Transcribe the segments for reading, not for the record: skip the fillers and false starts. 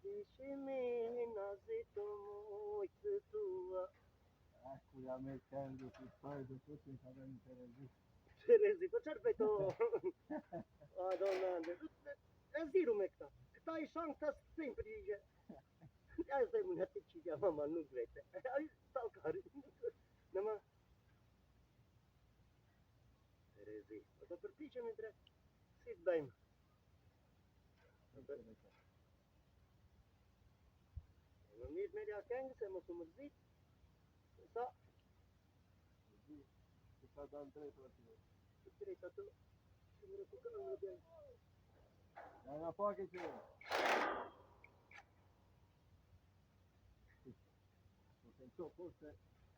Deixe-me nascito muito tua. Ecco, la mettendo sul solito tutti in casa di Teresi. Terezi, po çfarë bëj to? Madonna, e ziru me këta. Këta I shanë këta s'kësejnë përgjigje. Ja e më në të qitja, mama, nuk vete. Ai stalkari. Në ma... Terezi, po të përpiqemi bre. Si të bëjmë? Më mirë me lja këngë, se mos u mërzit. Sa? Ti sta dando drejt aty. Të drejt ato. Që më rëpë këngë në bjën. Ja nga pak e që. Po të nëqo, forse,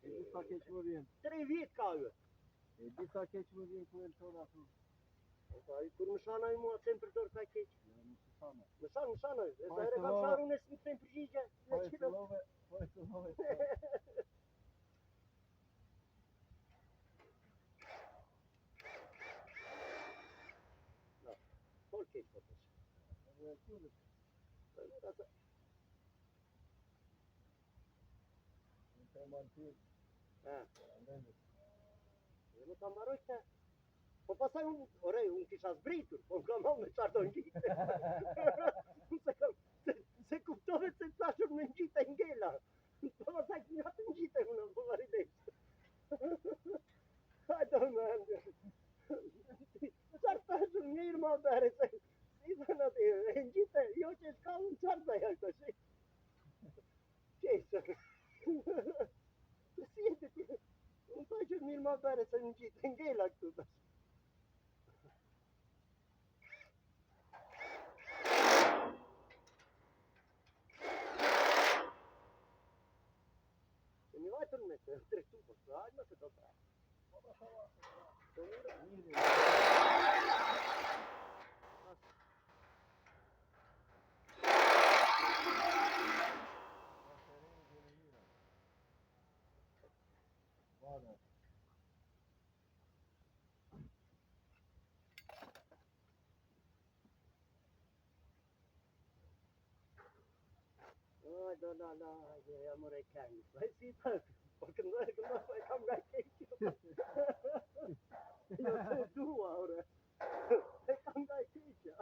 e di sa keq më vjen. 3 vjet ka ju. E di sa keq më vjen ku e lëtona tu. Kur më shana I mua, se më përdor ka keq. Ja, nuk të sana. Më shana, e Po, sa ere e kam fillove- sharu unë s'më të përgjigje. Po e fillove. No, pol keq po të shë. E qullet. Në të mantir. Andendet. Dhe më ta mbaroj këte. Po pasaj unë kisha zbritur, po më kam hallë me qardo në gjitë. Se kuptove se të tashur me në gjitë e ngella. Po pasaj kënë atë në gjitë e unë, po varidesh. Hajdo me ndër. Qarë tashur mirë ma bere, se si dhe në të e në gjitë e, jo që shka unë qarë dhe jakë të shi. Qesë. Si e të ti, unë tashur mirë ma bere, se në gjitë e ngella këtu të shi. Mi vajtën me të drejtu, po të hajtë me të do të të mirë. Vada. Ai, la, ja more këngë. Ai si të, po këndoj, po e kam nga keqë. Jo të dua, ore. E kam nga keqë.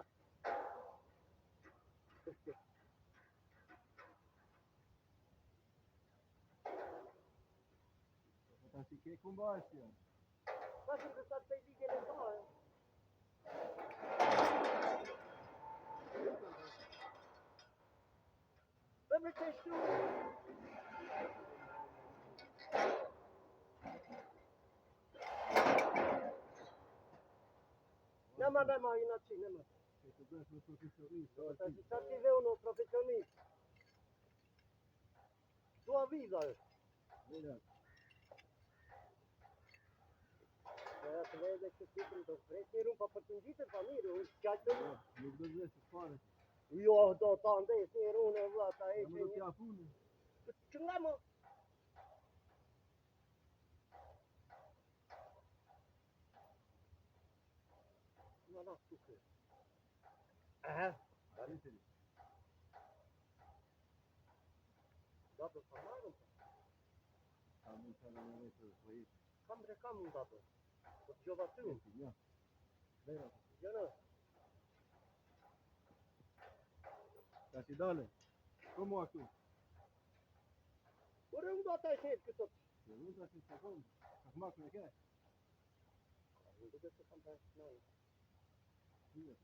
Ta si ke kumbashja. Pasën të sa të i ligje në ta, Dhe me të shtu. Nema, inači, nema. Che tu bësh me profesionist. Ta si qa ti dhe unë profesionist. Tua vida është. Mira. Ja të vede që titën të shpret njërë unë, pa për të ngjitër pa mirë, unë qaj të një. Nuk do të vesh fare. Jo, do të andes njërë unë e vlata e Ja që më do t'ja punë. Që nga më? Nga nga të kërë. Bariteri. Da të të marëm, Kam në të në vetë të i. kam në datë. Po të gjova ty. Ja. Vera. Gjënë. Ta si dale. Komo këtu? Kure unë do të e shetë këto? Se unë ta si sekund. Ka smak me ke? Unë duke se kam për nëjë. Kime?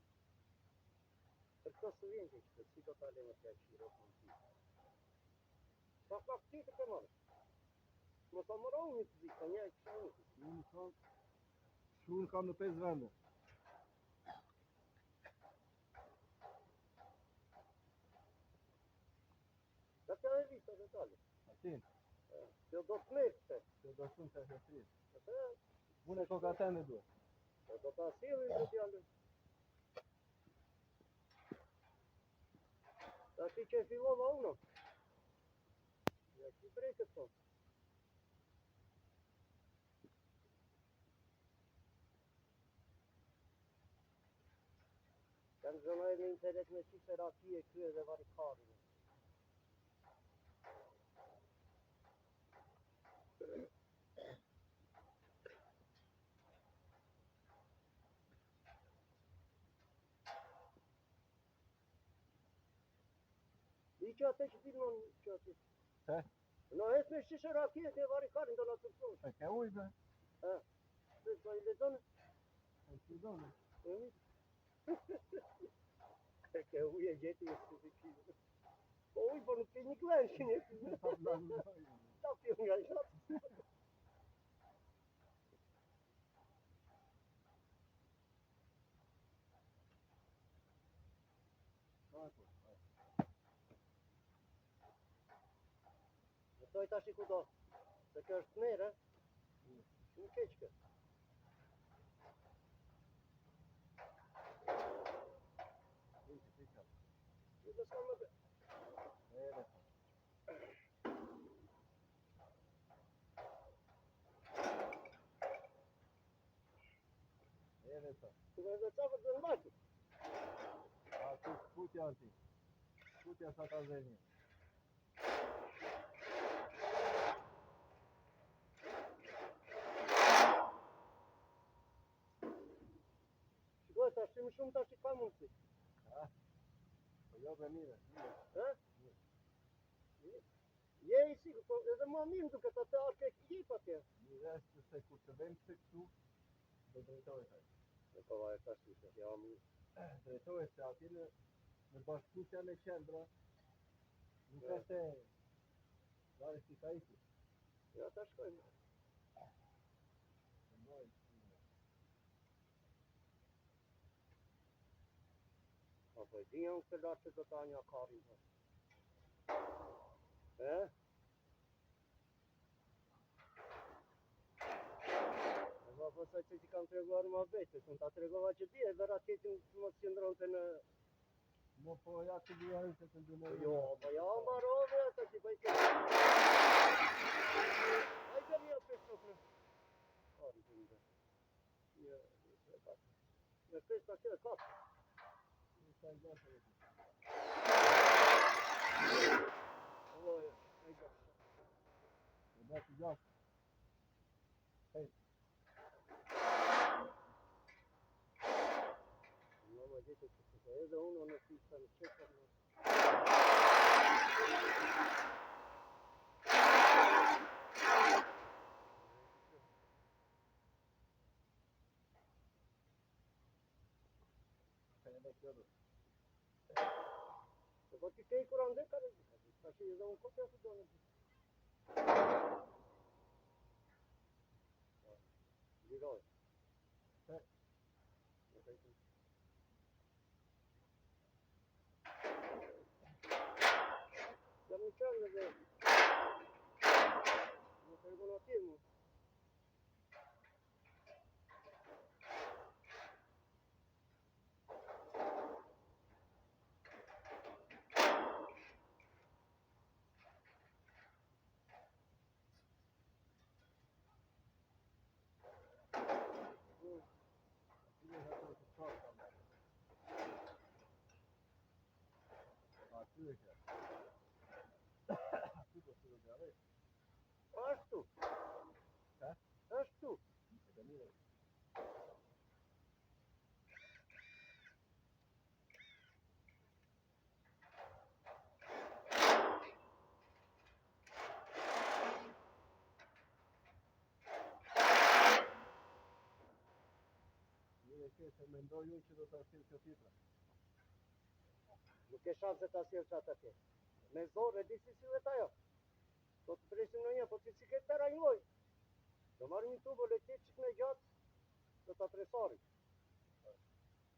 Për këto së vjen që që si do të alemë të e shiro të në ti. Pa ti të ke marë. Më të mëra unë një të zi, ka një e kësha unë. Unë kam. Unë kam në 5 vende. Dhe të e vita dhe tali. Atin. Kjo do të mërë të. Se do shumë të e fri. Dhe Unë e koka të në duhe. do të asilin dhe tjallën. Dhe ti që e fillova unë. Ja ti breket po. Kanë zonoj në internet me qifë raki e krye dhe varikarin. I që atë që filmon që atë. He? No, es me shishe raki e ke varikarin do në të plosh. E ke ujve? Se i lezon. E që zonë? E ke uje gjeti e së të kishë. Po uj, po nuk ke një klen që një. Ta pjo nga shatë. Në toj tash i ku do. Se kjo është merë, në keqke. Në s'ka më bë. Në dhe qafët dhe në bajtë. A ti putja ti. Putja sa ta zeni. Shikoj, tash që më shumë tash i ka mundësi. Po jo dhe mire. Ha? Je i sigur, po edhe ma mirë duke të të arke i pa tje. Mire është se kur të vend se këtu, do drejtojt aj. E po vaj, tash të shë, ja mu. Drejtojt se ati në bashkusja me qendra, nuk është e lare si ka isi. Ja, ta shkojmë. Po e di janë këtë lartë që do ta një akarin. E? E po sa që ti kam të reguar ma vete, unë ta të regova që ti e vera tjetin të mos qëndron të në... Mo po ja të duaj se të ndunoj. Jo, po ja mbarove, ta që bëj këtë. Hajde një peshtok në... Ari të ndë. Një, e katë. Një pesh ta që e katë. Sa i gjatë e ti. Oje, e gjatë. E da të gjatë. Hej. Në më gjithë të të edhe unë në pista në qëtër në... Se po ti te i kur ande kare, ta që edhe unë kopja të do në gjithë. Liroj. He. Në kajtë. Jam një qërë dhe... Në kërgu në atje mu. Ashtu. Ha? Ashtu. Se mendoj unë që do të asil që titra. Nuk e shanse të asil që atë atje. Me zorë, e di si sillet ajo. Do të presim në një, po që si këtë të rajnoj. Do marrë një tubo, le tjetë qik me gjatë, do të atresarit.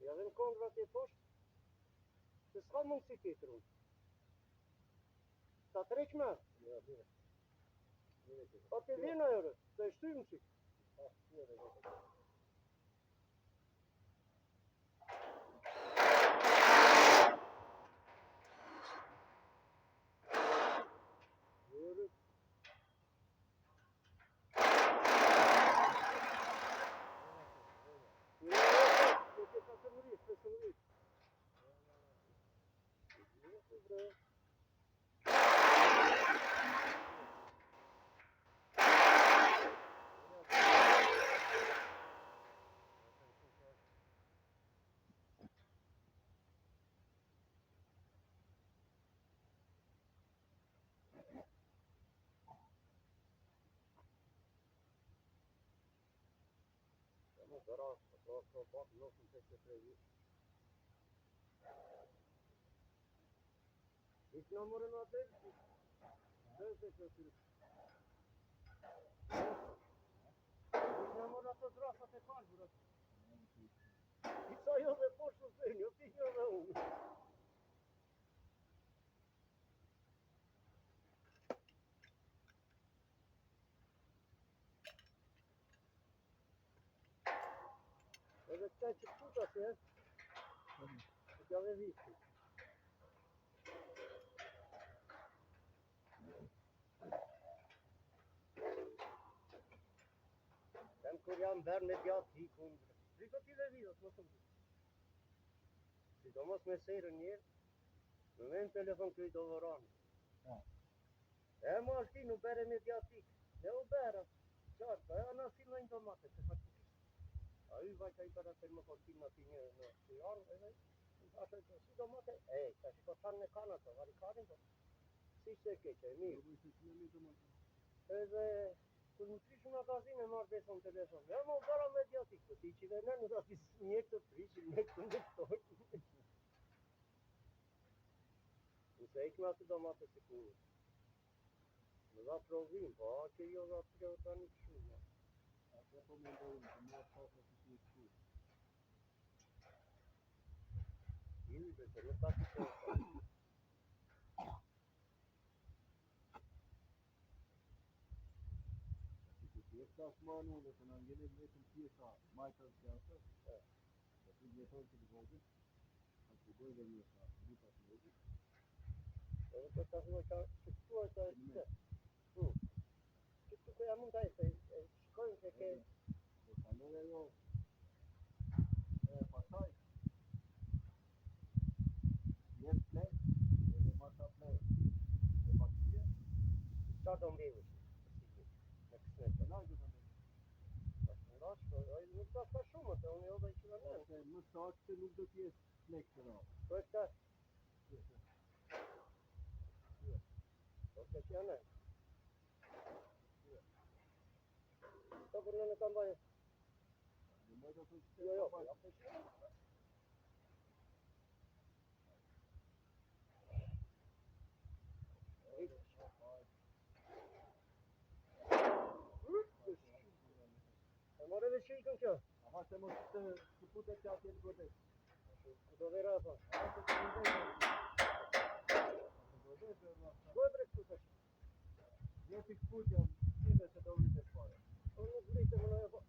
Ja dhe në kondra atje poshtë, se s'ka mund si tjetër unë. Ta treq me? Ja, mire. Pa të vina jore, të e shtymë qik. Jore, Doras, to pak nuk më të që të rejë. Hiç në mërën atë, dhe se që të hiç në mërën atë drasat e kalbër. Hiç ajo dhe poshtë të një, ti një dhe unë. Edhe këta që puta se, që t'ja dhe visti. Tem kur jam verë me djatë kundre. Riko t'i dhe vidot, mos të më. Sidomos me serën njerë, në vend telefon këj do vëranë. E ma shti në bere me djatë ne u bera. Qartë, e anë si në indomate, se faktikisht. A i vajta i bera të më kostin në ti një në të janë, edhe ashtë të si domate, ta shiko tanë në kanë ato, varikarin do. Si se keqe, mirë. Edhe, kur më prishë në magazin e marrë besën telefon, e më bara me djatik, të ti që dhe në në ati njëtë të prishin, njëtë të ndëktojnë. Nëse e këna të domate si ku. Në dha provim, po a që jo dha të gjë të një të shumë. Atë po më ndojnë, të mërë pasë të si të shku. Iri dhe që nuk ka të të Esta manuale të në ngelet vetëm pjesa majtës që asë, dhe të njëton që të vogët, a të dojë dhe njësa, lupa të vogët. Edhe për të shmoj që këtu është e të të. Që këtu këja mund të e shkojnë që ke... Dhe kalore jo, pasaj, jetë plej, edhe masa plej, dhe baktia, Qa do mbjevë që? Në kësmet. dhe lajtë të ndërë. Nuk ka ka shumë, të unë jo dhe i që në nënë. Ose më saktë nuk do t'jesë plek të rrë. Po e këta? Po që që janë nënë. Të për në kam baje? Në më do të që Jo, jo, baje. ja për që. E more dhe që i këm kjo? Aha se mos të putet që atje të godet. Do vera e thonë. Aha se të godet. Të godet dhe rrasa. Godre këtu të që. Jo t'i këputja, t'ile se do vritë e shpare. O nuk vritë më në e po.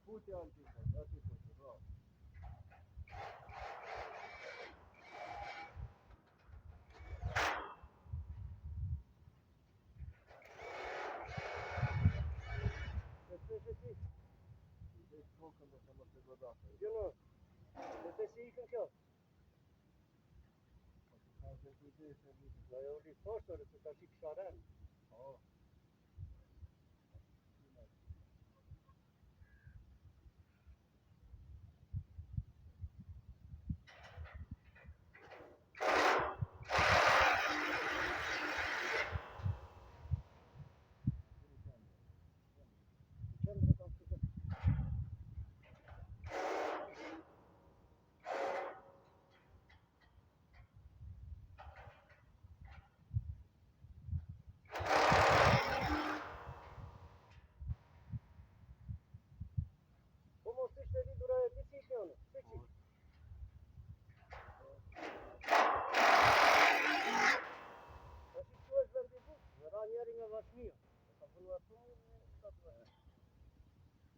Këputja në t'ile, dhe aty të të rrasa. Kokën dhe se mos të godate. Jo në, dhe të si ikën kjo? Po të ka që të ide se vitë. Në e u li poshtore, të ka shikë sharen. O. Qëndre kam të të. Po mos ishte lidura e të si kjo në? Se që? A që që është vendi buk? Në ra njeri nga Vashmija. E ka punu atu në statë Vashmija.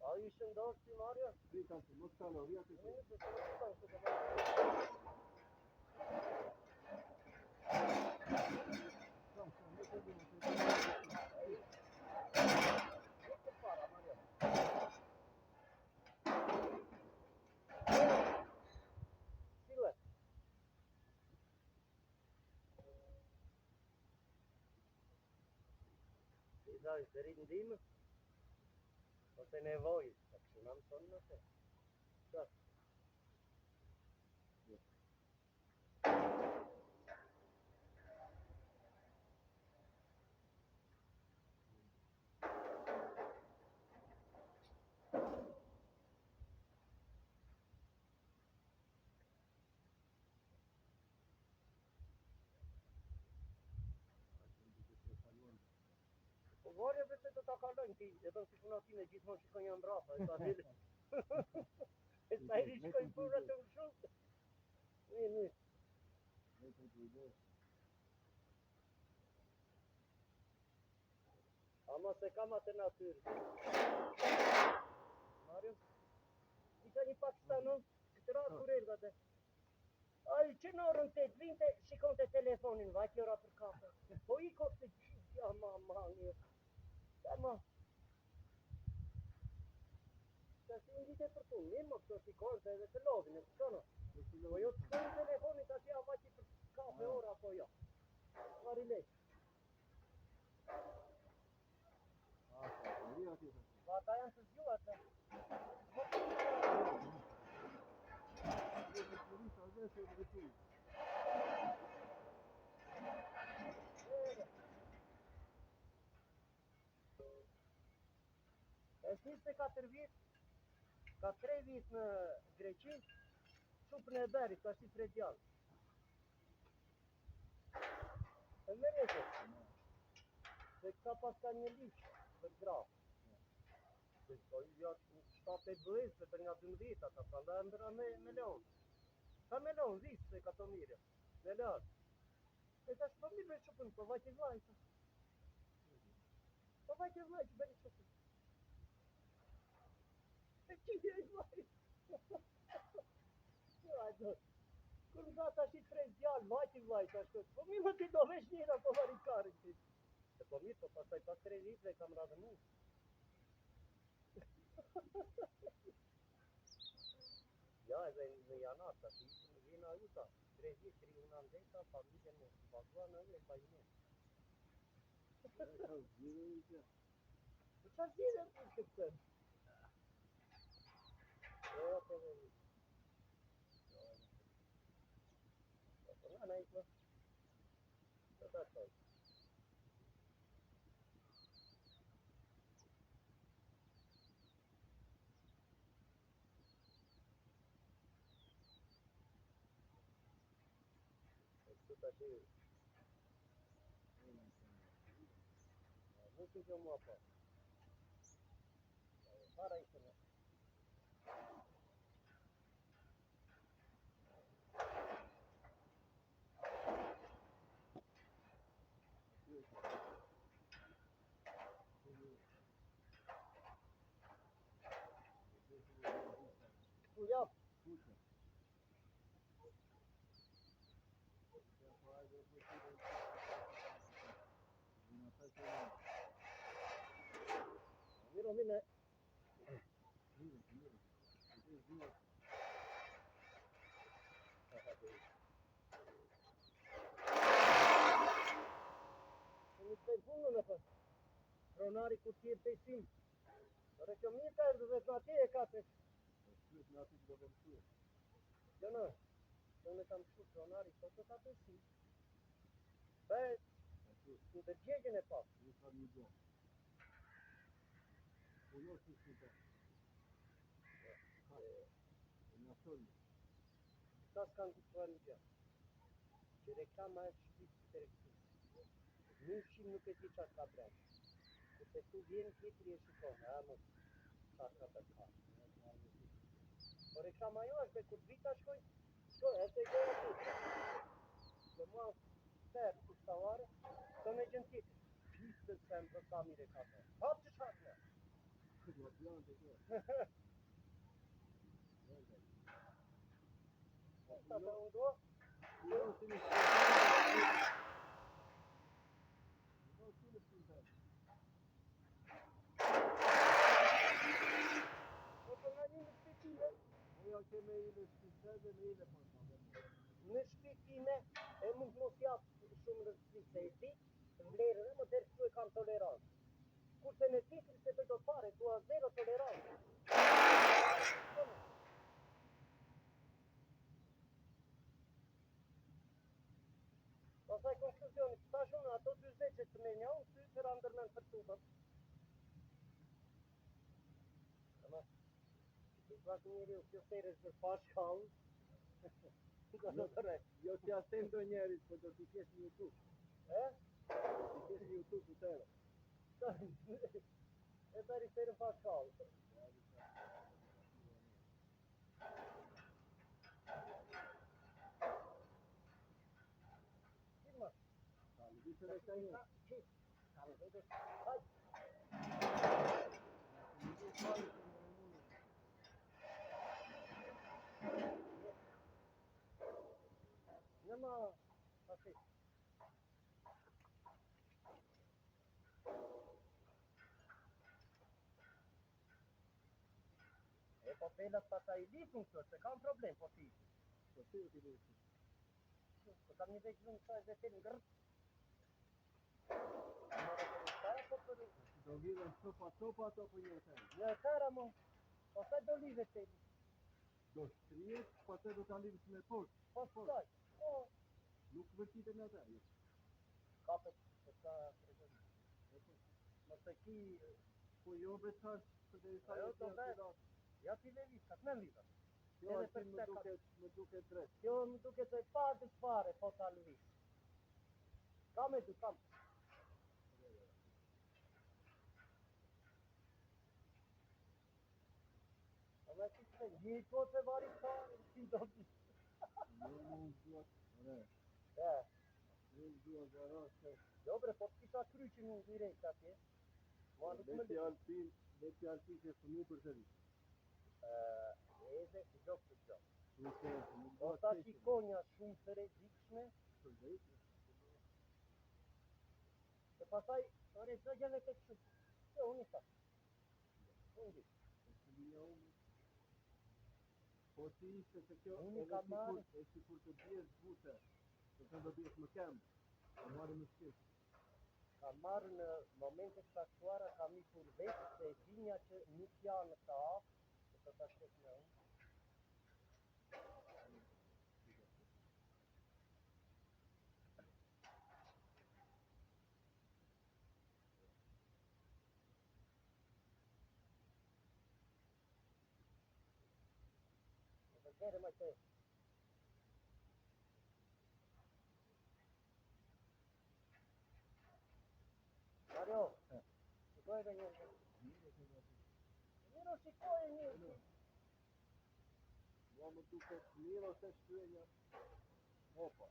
A ishë ndoshë ti Marja? Pritan që mos kalor, ja të të. Se se më të tanë, se të da është dërit ndimë, ose nevojë, të kështë në më tonë në te. Qa? Morë vetë do ta kalojnë ti, edhe si puna time gjithmonë shikon jam brapa, e ta dile. E sa i shkojnë punat të shumë. Mirë. Ama se kam atë natyrë. Mario, isha një Pakistanon, këtë ratë kur erdhate. Ai që në orën 8 vinte, shikonte telefonin, vaj kjo ra për kafe. Po i kokë të gjithja, ma, një. Ma. Se si në ditë për punë, mirë më këto shikonte edhe të lodhin, e kuptono. Po jo të shkojnë telefonin, ta që ja vaqi për kafe ora, po jo. Mari lejtë. Pa ata janë të zgjuar të. E 24 vjet, ka 3 vjet në Greqi, shupën e berit, ka shi 3 djallë. E me rete, se këta pas ka një liqë për grafë. Se shko i jatë 7-8 vëlezë, se për nga 12 ata, pra nda e mbëra me leon. Ka me leon, visë se ka të mire, me leon. E ta shpo mirë me shupën, po vajt i vlaj, ta. Po vajt i vlaj që beri shupën. E qitje i vlaj. Ajdo. Kur më ta shi 3 djallë, vajt i vlaj, ta shko. Po mirë më ti do vesh njëra, po varit karin ti. E po mirë, po pasaj pas 3 vitre kam radhe mu. Ja, edhe në janar, ta që ishë në vina uta, 3 vitë, 3 una ndeta, familje në bagua në ujë e bajnë. Po qa zhjire për këtë? E, atë edhe vitë. Po nga në ikë, të të toj. Të që nuk të që mua po. Para ishte në. Ja. Miro mine. Në të punën e për. Pronari ku t'je pesim. Ore kjo mirë ka erdhë vetë në ati e ka të. Jo në, do në kam shu pronari, po të ka pesim. Për, në të gjegjën e pak. Këta s'kanë të të një gjë. Që reklama e shqipë të rektimë. Nëshim nuk e ti qatë ka brendë. Këse tu vjenë tjetëri e shikone, a më qatë ka të ka. Po reklama jo është dhe kur vita shkojnë, e të gjëja tjetëri. Dhe mua tërë kushtavarë, të me gjënë tjetëri. Gjithë të semë për sa mire ka të. Hapë që shatë me. Sa të undo? Në shpitime e mund mos japë shumë rëndësi se e ti, vlerën e më dherë këtu e kam tolerancë. Kurse në titri se të do të pare, tu a zero tolerancë. Pasaj konkluzioni, këta shumë ato 20 që të me një unë, ty që randërmen për tupën. I pak njëri u kjo sejrës për pashkallë. Jo t'ja tem do njerit, po do t'i kesh një YouTube. E? Do t'i kesh një YouTube të tërë. E beri seri pa shkallë. Qima? Dice le stai io. Nema, asi. E po pelat pasaj i likun këto, se kam problem po ti. Po ti ti dici. Po kam një veç lungë saj dhe tim ngërë. Mora për një stara po për... Do lidhen sopa ato po një herë. Një tëra mo, po se do lidhe të li. Do shtrihet, pastaj do ta lidhësh me poshtë. Po s'kaj, po, Nuk vërtitet në atë. kapet, se ka tregoni. Mos e ki, Po jo veçash se dhe sa ajo jo do të vetë, ja ti le lidh, ka të me lidha. Jo, Edhe aty për më të duket drejt. Kjo më duke të e pagës fare, po ta lëviz. Kam e du, kam. A me si të një po të vari fare, si do të... Jo më duat. Ore, E, ju duat garashe. jo bre, po të kisha kryqin unë direkt atje. Ma nuk më lidh. Leti alpin që fëmi për të rritë. Edhe, gjok të gjok. Nuk Po duat ta qeshin. shikonja shumë të rejgjikshme, Për drejtë. dhe pasaj, ore, të gjene të kështu. Jo, unë i sa. Unë di. Po si ishte se kjo Unë ka marrë. e sikur të bjes bute, të të do bjes më kemë, të marrë më shqip. Ka marrë në momentet saktuara, ka mi kur vetë se e dinja që nuk janë të aftë, që të të shkës me unë. Në të kere më të. Mario, shikoj dhe njërë. Miro, shikoj e njërë. Mua më duket mirë ose shkruenja. Opa.